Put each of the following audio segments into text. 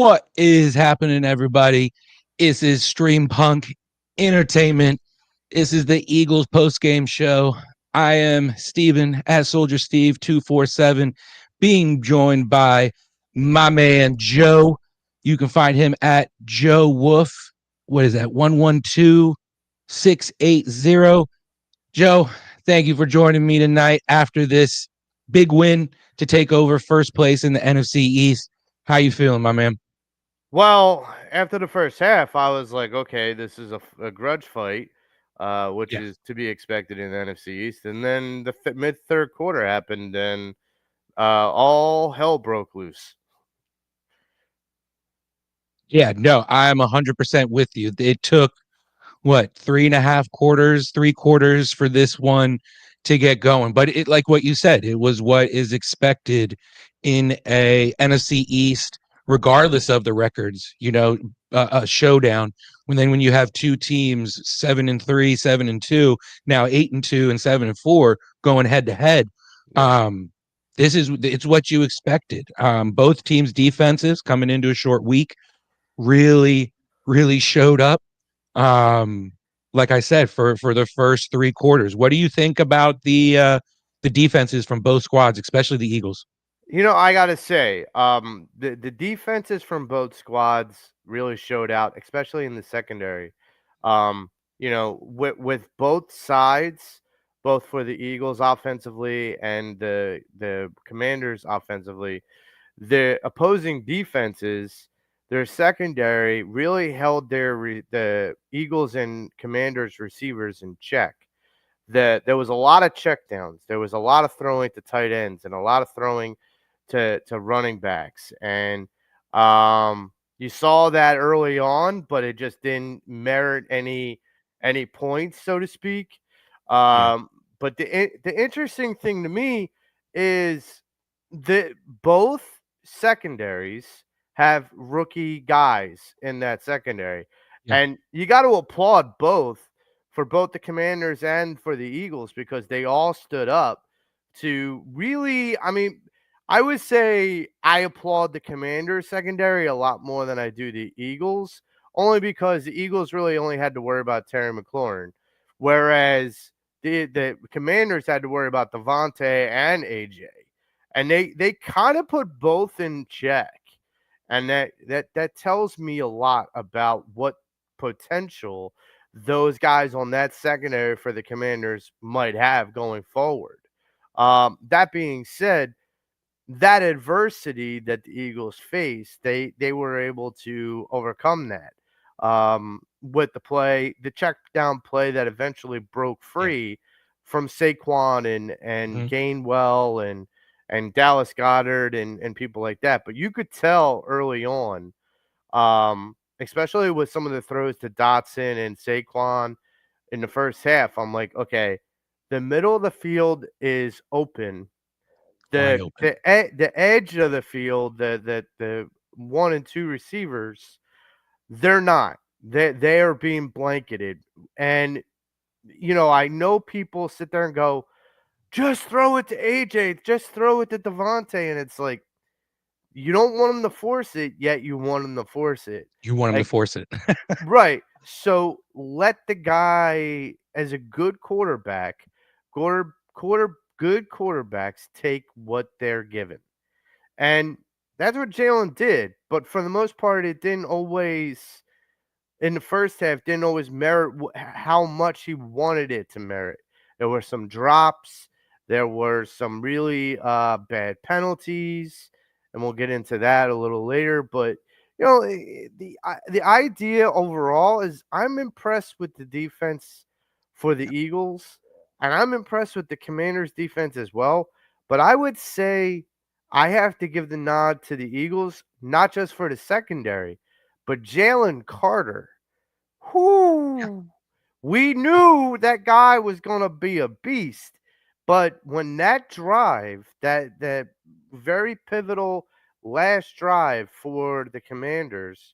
What is happening, everybody? This is StreamPunk Entertainment. This is the Eagles post-game show. I am Steven at Soldier Steve 247, being joined by my man Joe. You can find him at Joe Wolf. What is that? 112680. Joe, thank you for joining me tonight after this big win to take over first place in the NFC East. How you feeling, my man? Well, after the first half, I was like, okay, this is a grudge fight, which Yeah. is to be expected in the NFC East. And then the mid third quarter happened, and all hell broke loose. Yeah, no, I'm 100% with you. It took what, 3.5 quarters, 3 quarters for this one to get going. But it, like what you said, it was what is expected in a NFC East, regardless of the records. A showdown. When you have two teams 7-3, 7-2, now 8-2 and 7-4 going head to head. It's what you expected. Both teams' defenses coming into a short week really, really showed up. Um, like I said, for the first 3 quarters. What do you think about the defenses from both squads, especially the Eagles? I gotta say, the defenses from both squads really showed out, especially in the secondary. With both sides, both for the Eagles offensively and the Commanders offensively, the opposing defenses, their secondary really held the Eagles and Commanders receivers in check. There was a lot of checkdowns. There was a lot of throwing to tight ends and a lot of throwing to running backs. And you saw that early on, but it just didn't merit any points, so to speak. Yeah, But the interesting thing to me is that both secondaries have rookie guys in that secondary. yeah, And you got to applaud both for both the Commanders and for the Eagles because they all stood up to really, I would say I applaud the Commanders secondary a lot more than I do the Eagles, only because the Eagles really only had to worry about Terry McLaurin, whereas the Commanders had to worry about Devontae and AJ. And they kind of put both in check. And that tells me a lot about what potential those guys on that secondary for the Commanders might have going forward. That being said, that adversity that the Eagles faced, they were able to overcome that with the check down play that eventually broke yeah. free from Saquon and Mhm. Gainwell and Dallas Goddard and people like that. But you could tell early on, especially with some of the throws to Dotson and Saquon in the first half, I'm like, okay, the middle of the field is open. Wide The open. the the edge of the field, the one and two receivers, they're not. They are being blanketed. And I know people sit there and go, just throw it to AJ, just throw it to Devontae. And it's like, you don't want him to force it, yet you want him to force it. You want him to Like, force it. right. So let the guy, as a good quarterback, good quarterbacks take what they're given. And that's what Jalen did. But for the most part, it didn't always, in the first half, didn't always merit how much he wanted it to merit. There were some drops. There were some really bad penalties. And we'll get into that a little later. But, the idea overall is I'm impressed with the defense for the Eagles. And I'm impressed with the Commanders' defense as well. But I would say I have to give the nod to the Eagles, not just for the secondary, but Jalen Carter. Yeah. Whoo! We knew that guy was going to be a beast. But when that drive, that very pivotal last drive for the Commanders,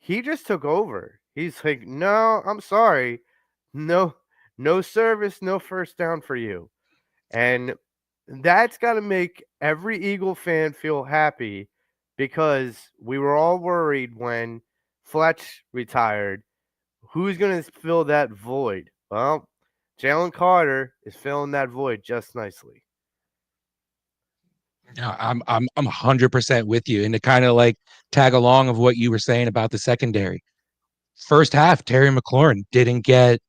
he just took over. He's like, "No, I'm sorry. No no service, no first down for you." And that's got to make every Eagle fan feel happy because we were all worried when Fletch retired. Who's going to fill that void? Well, Jalen Carter is filling that void just nicely. No, I'm 100% with you. And to kind of like tag along of what you were saying about the secondary. First half, Terry McLaurin didn't get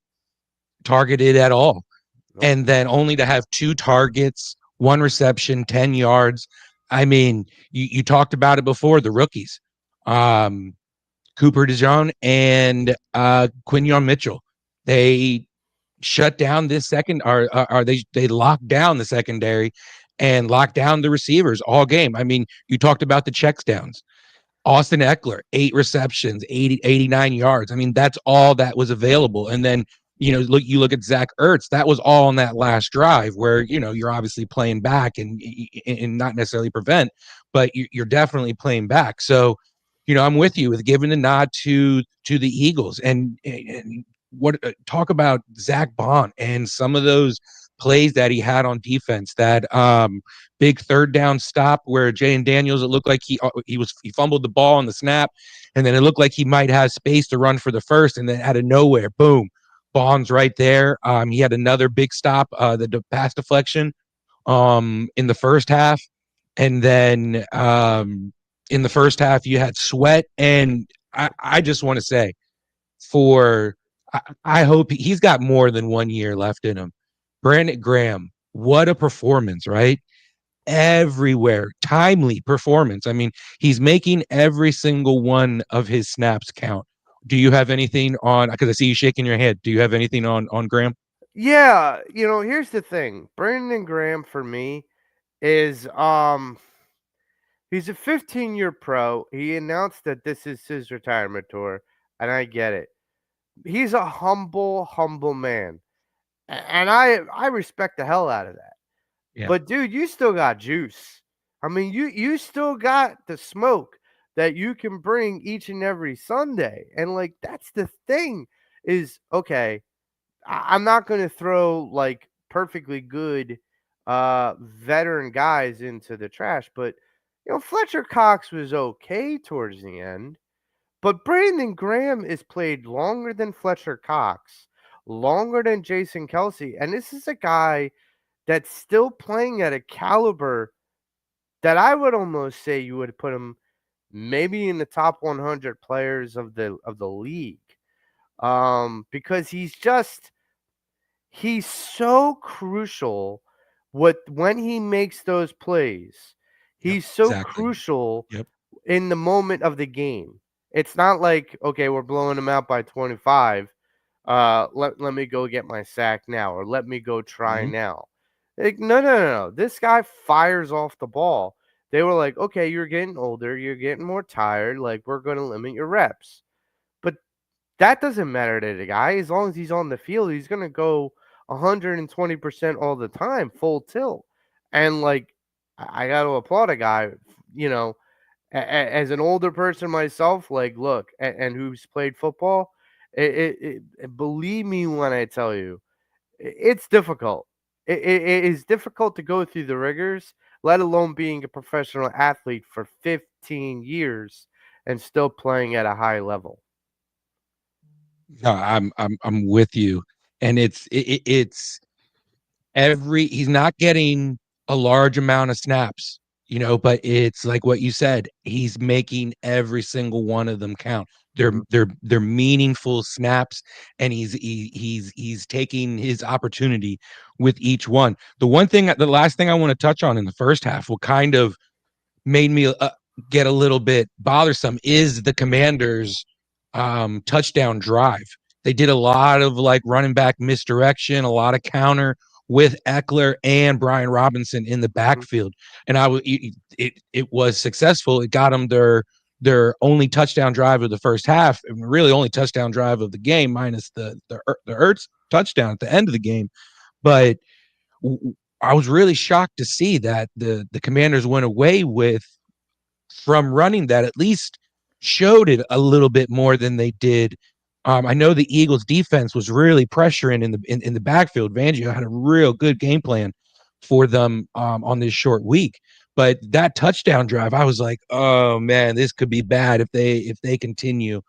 targeted at all. Nope. And then only to have 2 targets, 1 reception, 10 yards. I mean, you talked about it before, the rookies. Um, Cooper DeJean and Quinion Mitchell. They shut down this second, or they locked down the secondary and locked down the receivers all game. I mean, you talked about the checks downs. Austin Eckler, 8 receptions, 89 yards. I mean, that's all that was available. And then, you look at Zach Ertz, that was all on that last drive where, you're obviously playing back and not necessarily prevent, but you're definitely playing back. So, I'm with you with giving the nod to the Eagles and what talk about Zach Bond and some of those plays that he had on defense, that big third down stop where Jaden Daniels, it looked like he fumbled the ball on the snap, and then it looked like he might have space to run for the first, and then out of nowhere, boom, Bond's right there. He had another big stop, the pass deflection in the first half, and then in the first half you had Sweat, and I just want to say for I hope he's got more than 1 year left in him. Brandon Graham, what a performance, right? Everywhere, timely performance. I mean, he's making every single one of his snaps count. Do you have anything on? Because I see you shaking your head. Do you have anything on Graham? Yeah, here's the thing. Brandon Graham for me is he's a 15-year pro. He announced that this is his retirement tour, and I get it. He's a humble man. And I respect the hell out of that. Yeah, But dude, you still got juice. I mean, you still got the smoke that you can bring each and every Sunday. And like that's the thing is okay, I'm not going to throw like perfectly good veteran guys into the trash, but Fletcher Cox was okay towards the end. But Brandon Graham is played longer than Fletcher Cox, longer than Jason Kelsey, and this is a guy that's still playing at a caliber that I would almost say you would put him maybe in the top 100 players of the league, because he's so crucial. When he makes those plays, yep, he's so exactly. crucial Yep. in the moment of the game. It's not like, okay, we're blowing them out by 25. Let me go get my sack now, or let me go try Mm-hmm. now. Like, no. This guy fires off the ball. They were like, okay, you're getting older, you're getting more tired. Like, we're going to limit your reps. But that doesn't matter to the guy. As long as he's on the field, he's going to go 120% all the time, full tilt. And like, I got to applaud a guy, you know, as an older person myself, like, look, and who's played football, believe me when I tell you, it's difficult. It is difficult to go through the rigors, let alone being a professional athlete for 15 years and still playing at a high level. No, I'm with you, and it's he's not getting a large amount of snaps, but it's like what you said, he's making every single one of them count. They're Mhm. they're meaningful snaps, and he's taking his opportunity with each one. The last thing I want to touch on in the first half, what kind of made me get a little bit bothersome, is the Commanders' touchdown drive. They did a lot of like running back misdirection, a lot of counter with Eckler and Brian Robinson in the Mhm. backfield, and it was successful. It got them their only touchdown drive of the first half, and really only touchdown drive of the game, minus the Ertz touchdown at the end of the game. But I was really shocked to see that the Commanders went away with from running that, at least showed it a little bit more than they did. I know the Eagles defense was really pressuring in the backfield. Fangio had a real good game plan for them on this short week, But that touchdown drive, I was like, oh man, this could be bad if they continue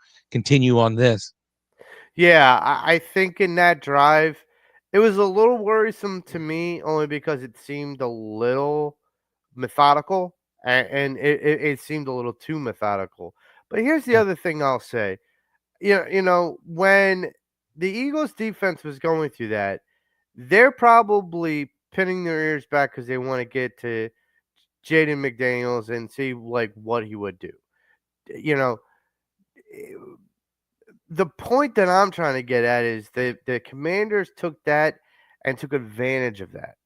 on this. Yeah, I think in that drive, it was a little worrisome to me only because it seemed a little methodical and it seemed a little too methodical. But here's the Yeah. other thing I'll say. When the Eagles defense was going through that, they're probably pinning their ears back because they want to get to Jaden McDaniels and see like what he would do. You know, eh, the point that I'm trying to get at is the Commanders took that and took advantage of that.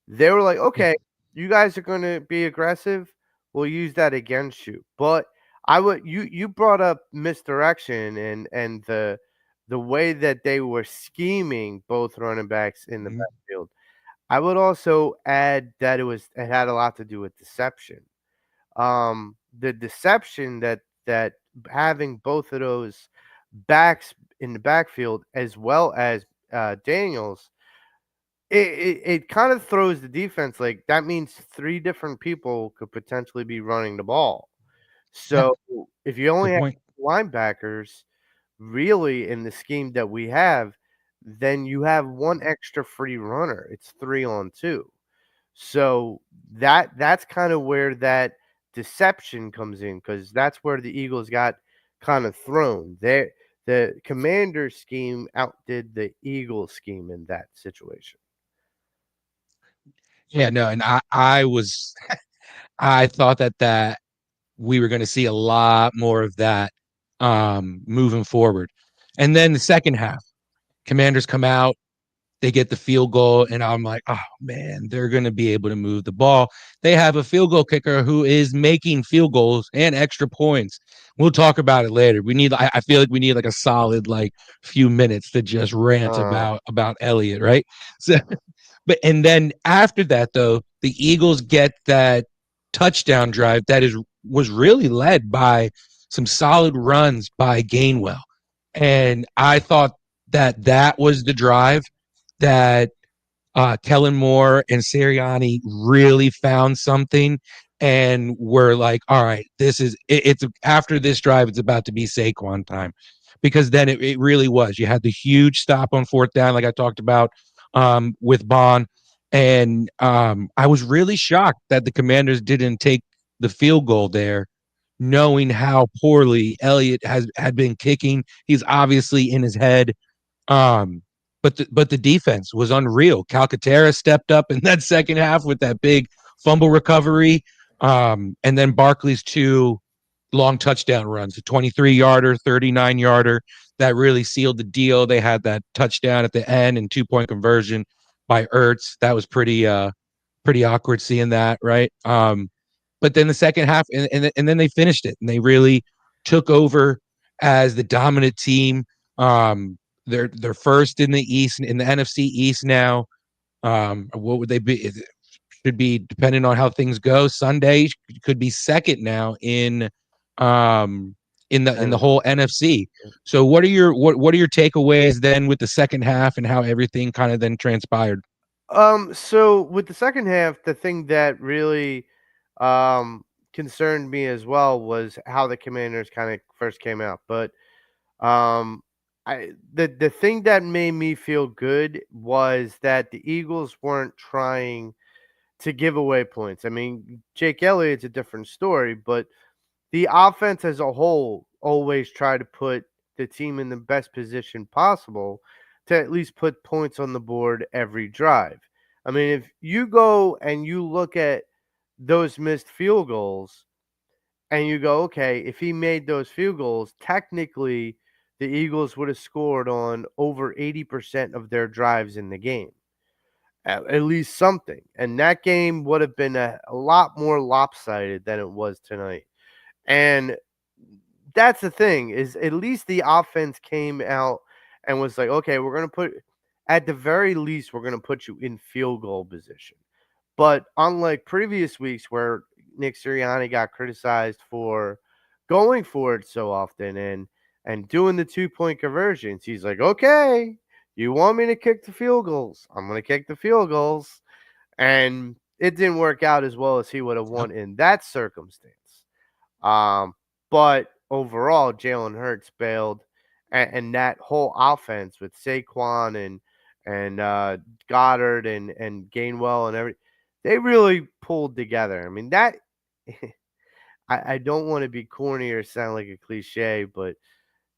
They were like, Yeah. okay, you guys are going to be aggressive. We'll use that against you. But I would you brought up misdirection and the way that they were scheming both running backs in the Mhm. backfield. I would also add that it had a lot to do with deception. The deception that having both of those backs in the backfield as well as Daniels, it kind of throws the defense like that means three different people could potentially be running the ball. Yeah. So if you only Good have point. linebackers, really in the scheme that we have, then you have one extra free runner. It's 3-on-2. So that's kind of where that deception comes in because that's where the Eagles got kind of thrown. The Commander scheme outdid the Eagles scheme in that situation. Yeah, no, and I was I thought that we were going to see a lot more of that moving forward. And then the second half, Commanders come out, they get the field goal, and I'm like, oh man, they're going to be able to move the ball. They have a field goal kicker who is making field goals and extra points. We'll talk about it later. I feel like we need like a solid like few minutes to just rant Uh, about Elliott, right? So, but and then after that though, the Eagles get that touchdown drive that is was really led by some solid runs by Gainwell. And I thought that was the drive that Kellen Moore and Sirianni really found something and were like, all right, it's after this drive, it's about to be Saquon time. Because then it really was. You had the huge stop on fourth down, like I talked about with Bond. And I was really shocked that the Commanders didn't take the field goal there, knowing how poorly Elliott had been kicking. He's obviously in his head. Um, but the defense was unreal. Calcaterra stepped up in that second half with that big fumble recovery. And then Barkley's two long touchdown runs, a 23-yarder, 39-yarder that really sealed the deal. They had that touchdown at the end and 2-point conversion by Ertz. That was pretty awkward seeing that, right? But then the second half, and then they finished it, and they really took over as the dominant team. Um, they're first in the East, in the NFC East now. What would they be? It should be depending on how things go. Sunday could be second now um in the and whole NFC. So what are your takeaways then with the second half and how everything kind of then transpired? so with the second half, the thing that really um concerned me as well was how the Commanders kind of first came out. But Um, the thing that made me feel good was that the Eagles weren't trying to give away points. I mean, Jake Elliott's a different story, but the offense as a whole always tried to put the team in the best position possible to at least put points on the board every drive. I mean, if you go and you look at those missed field goals, and you go, okay, if he made those field goals, technically the Eagles would have scored on over 80% of their drives in the game, at least something. And that game would have been a lot more lopsided than it was tonight. And that's the thing is at least the offense came out and was like, okay, we're going to put, at the very least, we're going to put you in field goal position. But unlike previous weeks where Nick Sirianni got criticized for going for it so often and doing the 2-point conversions, he's like, okay, you want me to kick the field goals? I'm going to kick the field goals. And it didn't work out as well as he would have Yep. won in that circumstance. Um, but overall, Jalen Hurts bailed, and that whole offense with Saquon and Goddard and Gainwell and they really pulled together. I mean that. I don't want to be corny or sound like a cliche, but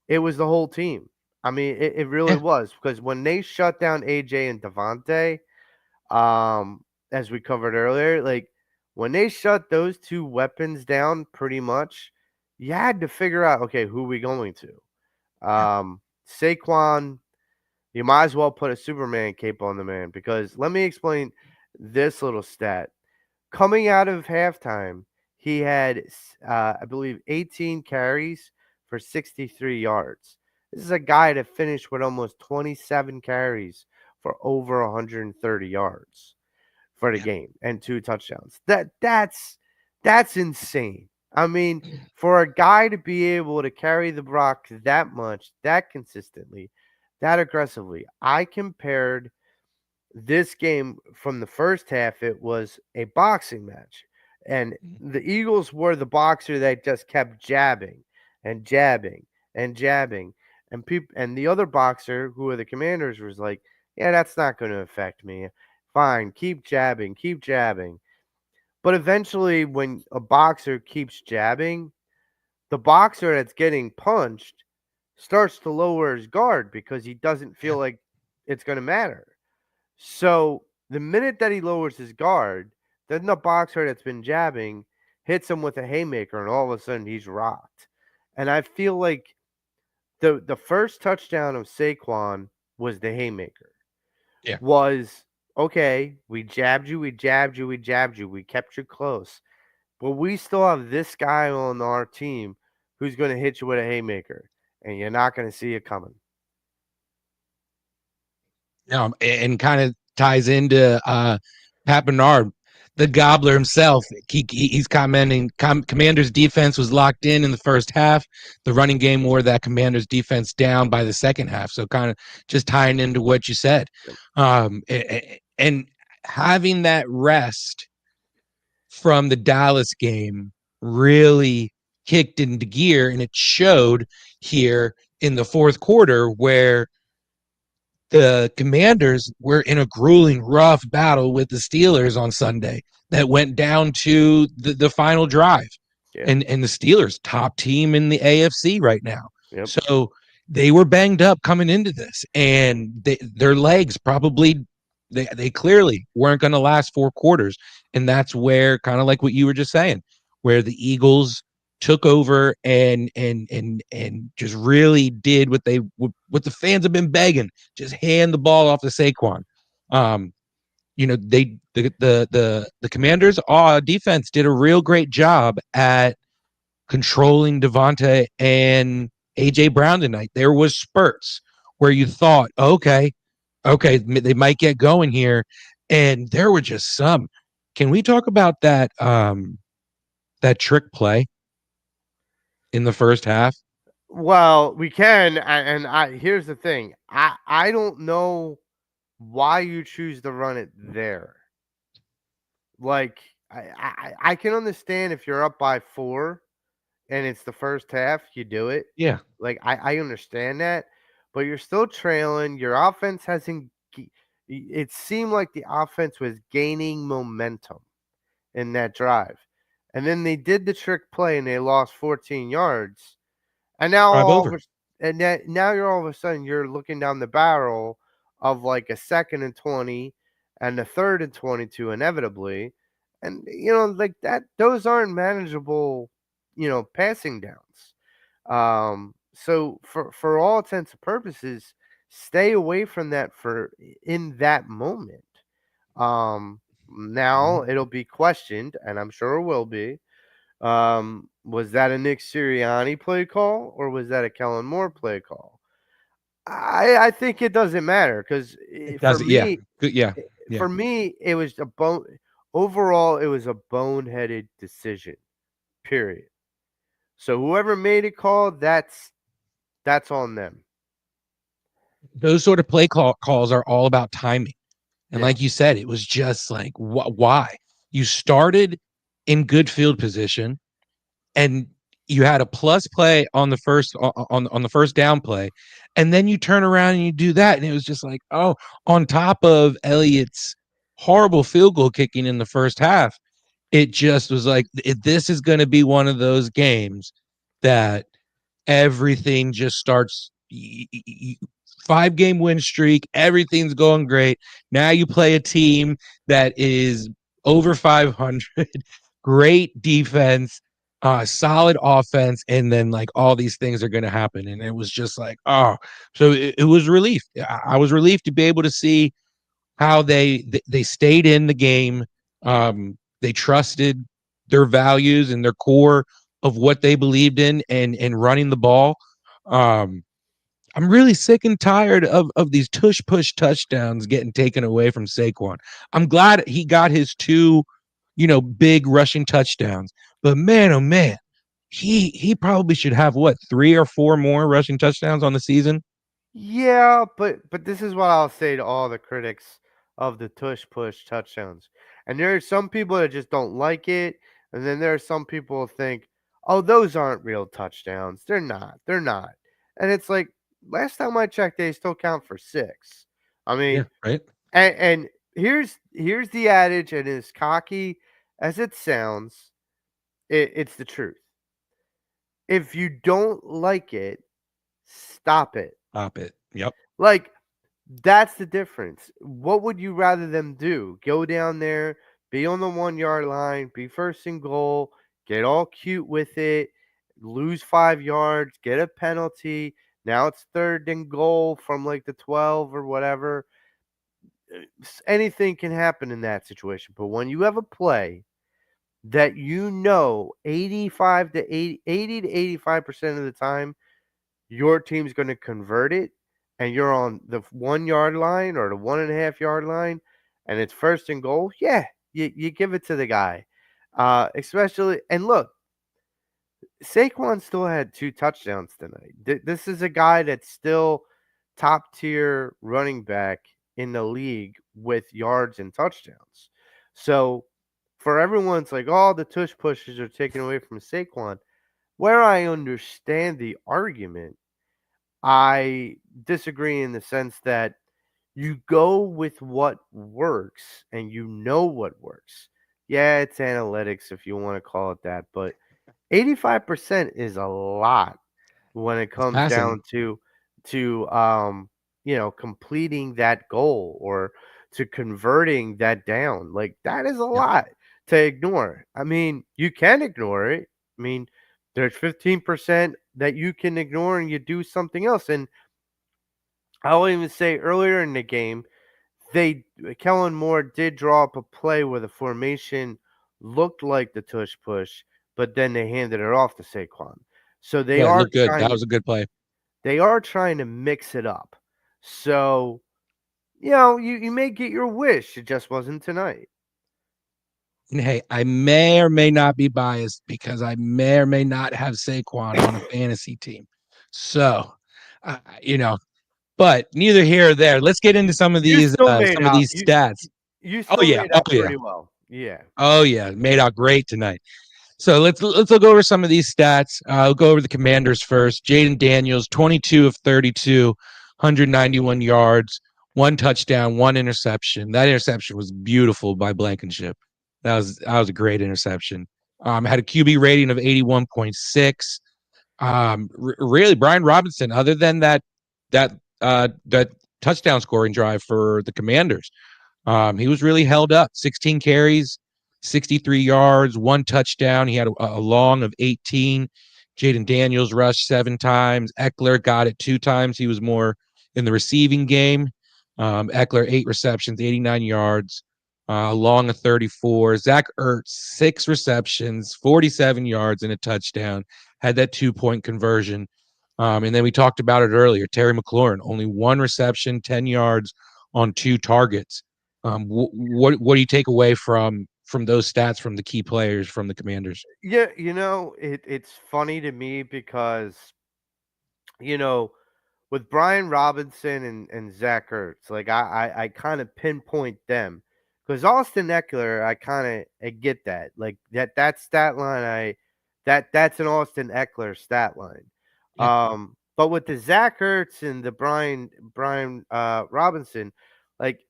it was the whole team. I mean, it really Yeah. was because when they shut down AJ and Devontae, as we covered earlier, like when they shut those two weapons down, pretty much, you had to figure out, okay, who we going to? Yeah. Saquon, you might as well put a Superman cape on the man because let me explain this little stat. Coming out of halftime, he had, I believe, 18 carries for 63 yards. This is a guy that finished with almost 27 carries for over 130 yards for the Yeah. game and 2 touchdowns. That's insane. I mean, for a guy to be able to carry the rock that much, that consistently, that aggressively, I compared this game from the first half, it was a boxing match. And Mhm. the Eagles were the boxer that just kept jabbing and jabbing and jabbing. And the other boxer, who are the Commanders, was like, yeah, that's not going to affect me. Fine, keep jabbing, keep jabbing. But eventually, when a boxer keeps jabbing, the boxer that's getting punched starts to lower his guard because he doesn't feel Yeah. like it's going to matter. So the minute that he lowers his guard, then the boxer that's been jabbing hits him with a haymaker, and all of a sudden he's rocked. And I feel like the first touchdown of Saquon was the haymaker. Yeah. Was okay, we jabbed you, we jabbed you, we jabbed you, we kept you close. But we still have this guy on our team who's going to hit you with a haymaker, and you're not going to see it coming. And kind of ties into Pat Bernard, the Gobbler himself. He's commenting. Commanders' defense was locked in the first half. The running game wore that Commanders' defense down by the second half. So kind of just tying into what you said, and having that rest from the Dallas game really kicked into gear, and it showed here in the fourth quarter where the Commanders were in a grueling, rough battle with the Steelers on Sunday that went down to the final drive. Yeah. And the Steelers, top team in the AFC right now. Yep. So they were banged up coming into this, and their legs probably they clearly weren't going to last 4 quarters. And that's where, kind of like what you were just saying, where the Eagles took over and just really did what the fans have been begging, just hand the ball off to Saquon. The Commanders defense did a real great job at controlling Devontae and AJ Brown tonight. There was spurts where you thought, okay, they might get going here, and there were just some. Can we talk about that trick play in the first half? Well, we can, and I here's the thing. I don't know why you choose to run it there. Like I can understand if you're up by 4 and it's the first half, you do it. Yeah. Like I understand that, but you're still trailing. Your offense hasn't. It seemed like the offense was gaining momentum in that drive, and then they did the trick play and they lost 14 yards. And now Drive all of over. now you're all of a sudden you're looking down the barrel of like a 2nd and 20 and a 3rd and 22 inevitably. And like that those aren't manageable, passing downs. So for all intents and purposes, stay away from that for in that moment. Now Mhm. it'll be questioned, and I'm sure it will be. Was that a Nick Sirianni play call or was that a Kellen Moore play call? I think it doesn't matter because It for does. Yeah. me, Good. Yeah. eh, Yeah. for me, it was a bone. Overall, it was a boneheaded decision. Period. So whoever made it call, that's on them. Those sort of calls are all about timing. And Yeah. like you said, it was just like, why? You started in good field position, and you had a plus play on the first first down play, and then you turn around and you do that, and it was just like, oh, on top of Elliott's horrible field goal kicking in the first half, it just was like, this is going to be one of those games that everything just starts. 5-game win streak, everything's going great. Now you play a team that is over 500, great defense, solid offense, and then like all these things are going to happen. And it was just like, oh, so it was relief. I was relieved to be able to see how they stayed in the game. They trusted their values and their core of what they believed in, and running the ball. Um, I'm really sick and tired of these tush push touchdowns getting taken away from Saquon. I'm glad he got his two, big rushing touchdowns. But man, oh man, he probably should have what, 3 or 4 more rushing touchdowns on the season. Yeah, but this is what I'll say to all the critics of the tush push touchdowns. And there are some people that just don't like it, and then there are some people who think, "Oh, those aren't real touchdowns. They're not. They're not." And it's like last time I checked, they still count for 6. I Yeah, mean, right. and here's the adage, and as cocky as it sounds, it's the truth. If you don't like it, stop it. Stop it. Yep. Like, that's the difference. What would you rather them do? Go down there, be on the 1 yard line, be first and goal, get all cute with it, lose 5 yards, get a penalty. Now it's third and goal from like the 12 or whatever. Anything can happen in that situation. But when you have a play that 85 to 80 to 85% of the time your team's going to convert it, and you're on the 1 yard line or the 1.5 yard line, and it's first and goal, yeah, you give it to the guy. Especially, and look, Saquon still had 2 touchdowns tonight. This is a guy that's still top tier running back in the league with yards and touchdowns. So for everyone's like, oh, the tush pushes are taken away from Saquon. Where I understand the argument, I disagree in the sense that you go with what works and you know what works. Yeah, it's analytics if you want to call it that, but 85% is a lot when it It's comes passing. down to completing that goal or to converting that down. Like that is a Yep. lot to ignore. I mean, you can ignore it. I mean, there's 15% that you can ignore and you do something else. And I'll even say earlier in the game, they Kellen Moore did draw up a play where the formation looked like the tush push, but then they handed it off to Saquon. So Yeah, it looked good. That was a good play. they are trying to mix it up. So, you may get your wish. It just wasn't tonight. And hey, I may or may not be biased because I may or may not have Saquon on a fantasy team. So, you know, but neither here or there. Let's get into You still made some of out. these stats. You Oh still yeah, made oh out yeah, pretty well. Yeah. oh yeah, made out great tonight. So let's look over some of these stats. I'll go over the Commanders first. Jaden Daniels, 22 of 32, 191 yards, 1 touchdown, 1 interception. That interception was beautiful by Blankenship. That was a great interception. Had a QB rating of 81.6. Really, Brian Robinson, other than that touchdown scoring drive for the Commanders, he was really held up. 16 carries, 63 yards, 1 touchdown. He had a long of 18. Jaden Daniels rushed 7 times. Eckler got it 2 times. He was more in the receiving game. Eckler, 8 receptions, 89 yards, a long of 34. Zach Ertz, 6 receptions, 47 yards, and a touchdown. Had that 2-point conversion. And then we talked about it earlier. Terry McLaurin, only 1 reception, 10 yards on 2 targets. What do you take away from those stats from the key players from the Commanders? Yeah, it's funny to me because, you know, with Brian Robinson and Zach Ertz, like I kind of pinpoint them Because Austin Eckler, I kind of get that. Like that stat line, that's an Austin Eckler stat line. Yeah, But with the Zach Ertz and the Brian Robinson, like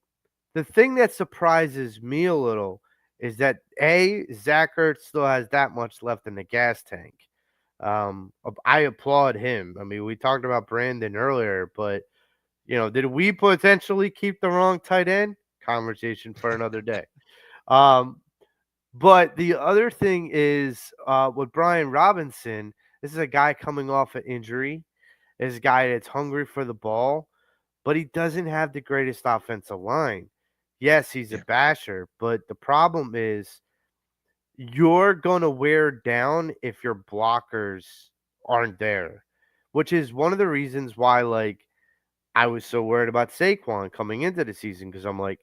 the thing that surprises me a little is that Zach Ertz still has that much left in the gas tank. I applaud him. I mean, we talked about Brandon earlier, but did we potentially keep the wrong tight end? Conversation for another day. Um, but the other thing is with Brian Robinson, this is a guy coming off an injury. This is a guy that's hungry for the ball, but he doesn't have the greatest offensive line. Yes, he's a yeah, basher, but the problem is you're going to wear down if your blockers aren't there, which is one of the reasons why, like, I was so worried about Saquon coming into the season because I'm like,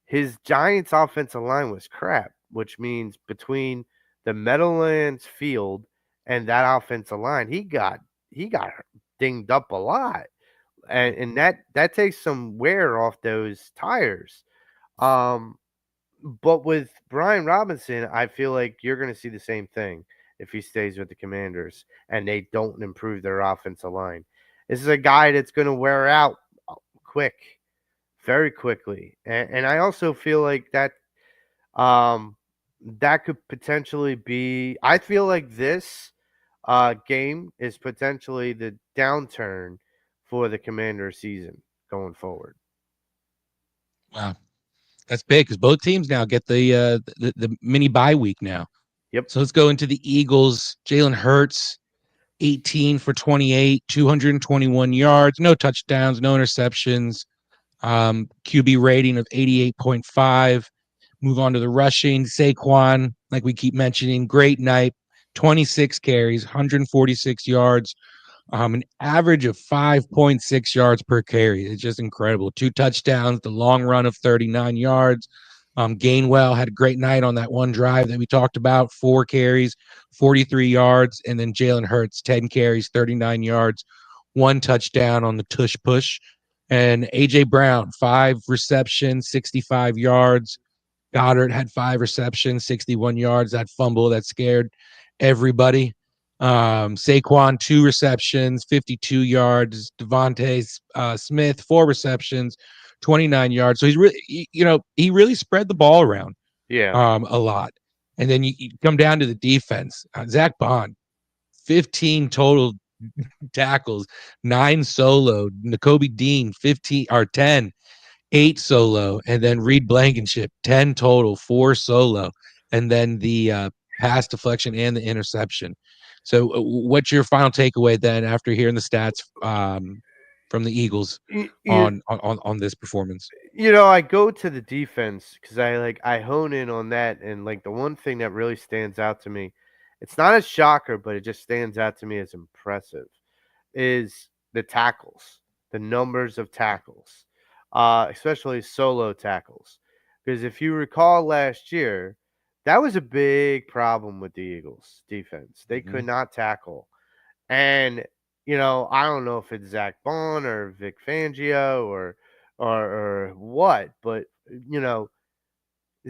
his Giants offensive line was crap, which means between the Meadowlands field and that offensive line, he got dinged up a lot. And that takes some wear off those tires. Um, but with Brian Robinson, I feel like you're going to see the same thing if he stays with the Commanders and they don't improve their offensive line. This is a guy that's going to wear out quick, very quickly, and I also feel like um that could potentially be. I feel like this game is potentially the downturn for the Commander season going forward. wow, that's big because both teams now get the mini bye week now. Yep. So let's go into the Eagles. Jalen Hurts, 18 for 28, 221 yards, no touchdowns, no interceptions. QB rating of 88.5. Move on to the rushing. Saquon, like we keep mentioning, great night. 26 carries, 146 yards, an average of 5.6 yards per carry. It's just incredible. 2 touchdowns, the long run of 39 yards. Gainwell had a great night on that one drive that we talked about. 4 carries, 43 yards, and then Jalen Hurts, 10 carries, 39 yards, 1 touchdown on the tush push. And AJ Brown, 5 receptions, 65 yards. Goddard had 5 receptions, 61 yards. That fumble that scared everybody. Saquon, 2 receptions, 52 yards. Devontae Smith, 4 receptions, 29 yards. So he's really, he really spread the ball around Yeah. a lot. And then you come down to the defense. Zach Bond, 15 total tackles, 9 solo. N'Kobe Dean, 15 or 10, 8 solo, and then Reed Blankenship, 10 total, 4 solo, and then the pass deflection and the interception. So, what's your final takeaway then after hearing the stats from the Eagles You, you, on this performance? I go to the defense because I hone in on that, and like the one thing that really stands out to me, it's not a shocker, but it just stands out to me as impressive, is the tackles, the numbers of tackles, especially solo tackles. Because if you recall last year, that was a big problem with the Eagles defense. They Mm-hmm. could not tackle. And, I don't know if it's Zach Bond or Vic Fangio or what, but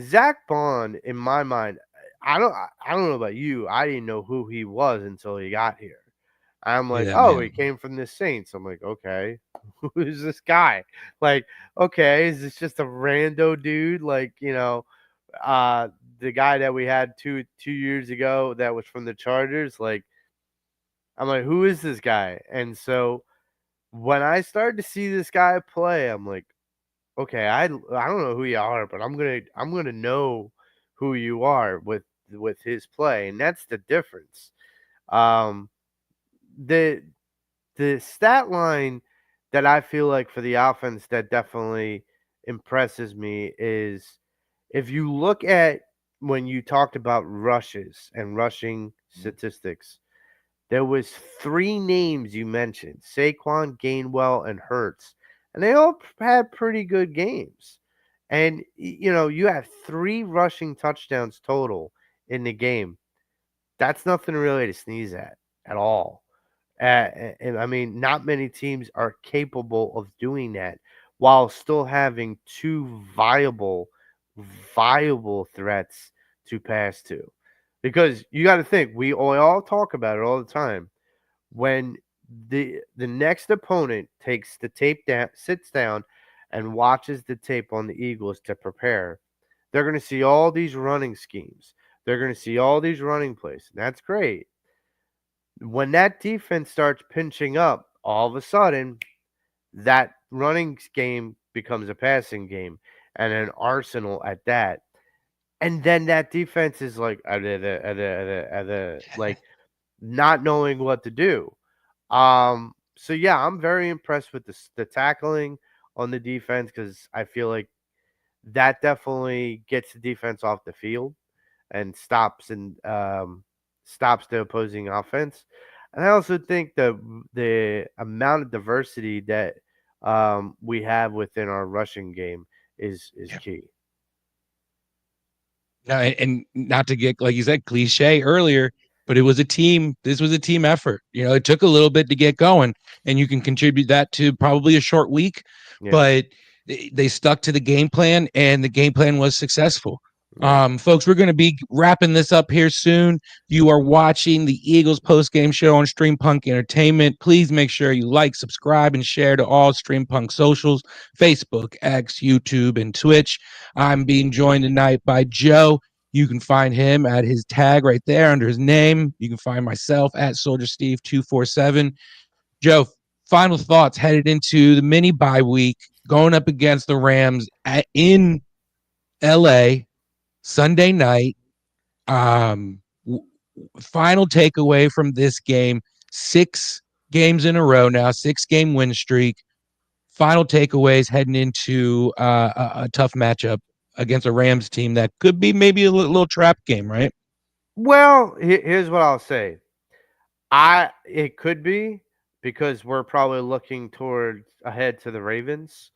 Zach Bond, in my mind, I don't know about you. I didn't know who he was until he got here. I'm like, Yeah, oh, he man. came from the Saints. I'm like, okay, who is this guy? Like, okay, is this just a rando dude? Like, uh, the guy that we had two years ago that was from the Chargers. Like, I'm like, who is this guy? And so when I started to see this guy play, I'm like, okay, I don't know who you are, but I'm gonna know who you are with his play, and that's the difference. Um, the the stat line that I feel like for the offense that definitely impresses me is if you look at when you talked about rushes and rushing statistics, there was 3 names you mentioned: Saquon, Gainwell, and Hurts, and they all had pretty good games. And you have 3 rushing touchdowns total in the game. That's nothing really to sneeze at all. And I mean, not many teams are capable of doing that while still having 2 viable viable threats to pass to. Because you got to think, we all talk about it all the time. When the next opponent takes the tape down, sits down, and watches the tape on the Eagles to prepare, they're going to see all these running schemes. They're going to see all these running plays. That's great. When that defense starts pinching up, all of a sudden, that running game becomes a passing game and an arsenal at that. And then that defense is like, like not knowing what to do. So yeah, I'm very impressed with the tackling on the defense because I feel like that definitely gets the defense off the field and stops the opposing offense. And I also think the amount of diversity that we have within our rushing game is key. No, and not to get, like you said, cliche earlier, but it was a team. This was a team effort. It took a little bit to get going, and you can contribute that to probably a short week, Yeah, but they stuck to the game plan, and the game plan was successful. yeah. Folks, we're going to be wrapping this up here soon. You are watching the Eagles post game show on StreamPunk Entertainment. Please make sure you like, subscribe, and share to all StreamPunk socials: Facebook, X, YouTube, and Twitch. I'm being joined tonight by Joe. You can find him at his tag right there under his name. You can find myself at Soldier Steve 247. Joe, final thoughts headed into the mini bye week, going up against the Rams in LA Sunday night. Um, Final takeaway from this game: 6 games in a row now, 6-game win streak. Final takeaways heading into a tough matchup against a Rams team that could be maybe a little trap game, right? Well, here's what I'll say. It could be because we're probably looking towards ahead to the Ravens.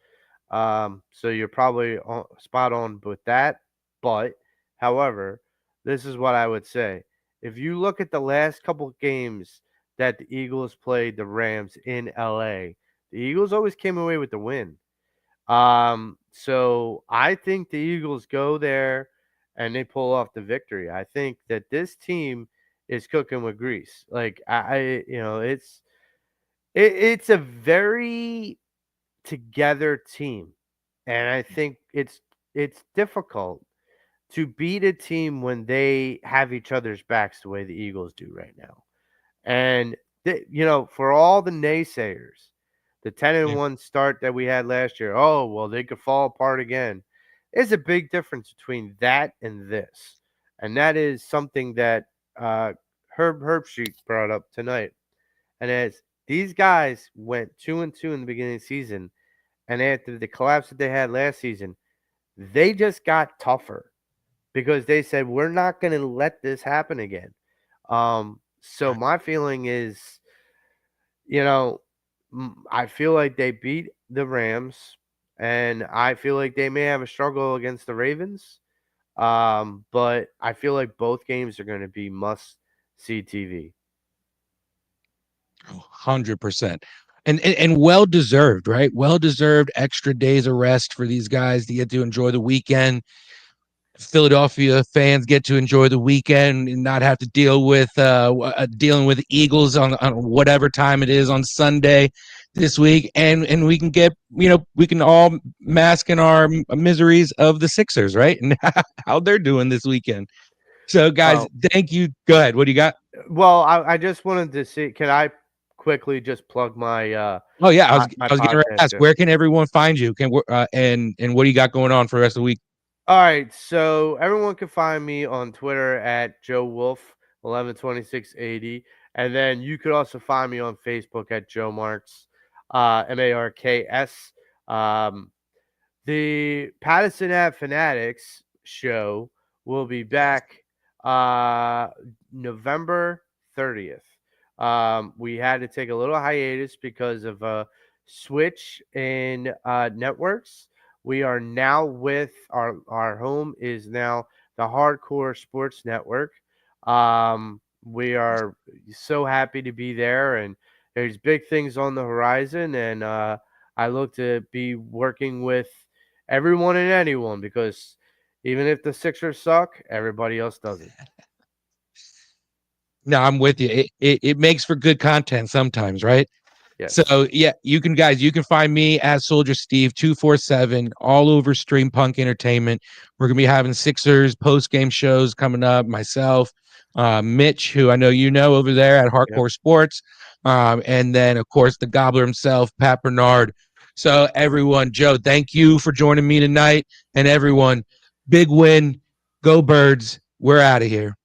So you're probably spot on with that. But, however, this is what I would say. If you look at the last couple games that the Eagles played the Rams in LA, the Eagles always came away with the win. So I think the Eagles go there and they pull off the victory. I think that this team is cooking with grease. Like it's a very together team. And I think it's difficult to beat a team when they have each other's backs the way the Eagles do right now. And for all the naysayers, the 10 and Yeah. 1 start that we had last year, oh, well, they could fall apart again. There's a big difference between that and this. And that is something that Herb Herbstreit brought up tonight. And as these guys went 2-2 in the beginning of the season, and after the collapse that they had last season, they just got tougher because they said, we're not going to let this happen again. So Right. my feeling is, you know, I feel like they beat the Rams, and I feel like they may have a struggle against the Ravens. But I feel like both games are going to be must see TV. 100%. And well deserved, right? Well deserved extra days of rest for these guys to get to enjoy the weekend. Philadelphia fans get to enjoy the weekend and not have to dealing with Eagles on whatever time it is on Sunday this week, and we can we can all mask in our miseries of the Sixers, right? And how they're doing this weekend. So, guys, Well, thank you. Go ahead. What do you got? I just wanted to see. Can I quickly just plug my Oh yeah, my I was getting ready to podcast ask, show? where can everyone find you? And what do you got going on for the rest of the week? All right, so everyone can find me on Twitter at Joe Wolf 112680, and then you could also find me on Facebook at Joe Marks, Marks. Um, the Patterson Ave Fanatics show will be back uh, November 30th. We had to take a little hiatus because of a switch in networks. We are now with our home is now the Hardcore Sports Network. We are so happy to be there, and there's big things on the horizon, and I look to be working with everyone and anyone because Even if the Sixers suck, everybody else doesn't. No, I'm with you. It makes for good content sometimes, right? Yes. So yeah, you can find me at Soldier Steve 247 all over StreamPunk Entertainment. We're gonna be having Sixers post game shows coming up. Myself, Mitch, who I know you know over there at Yep. Hardcore Sports, and then of course the Gobbler himself, Pat Bernard. So everyone, Joe, thank you for joining me tonight, and everyone, big win, go Birds. We're out of here.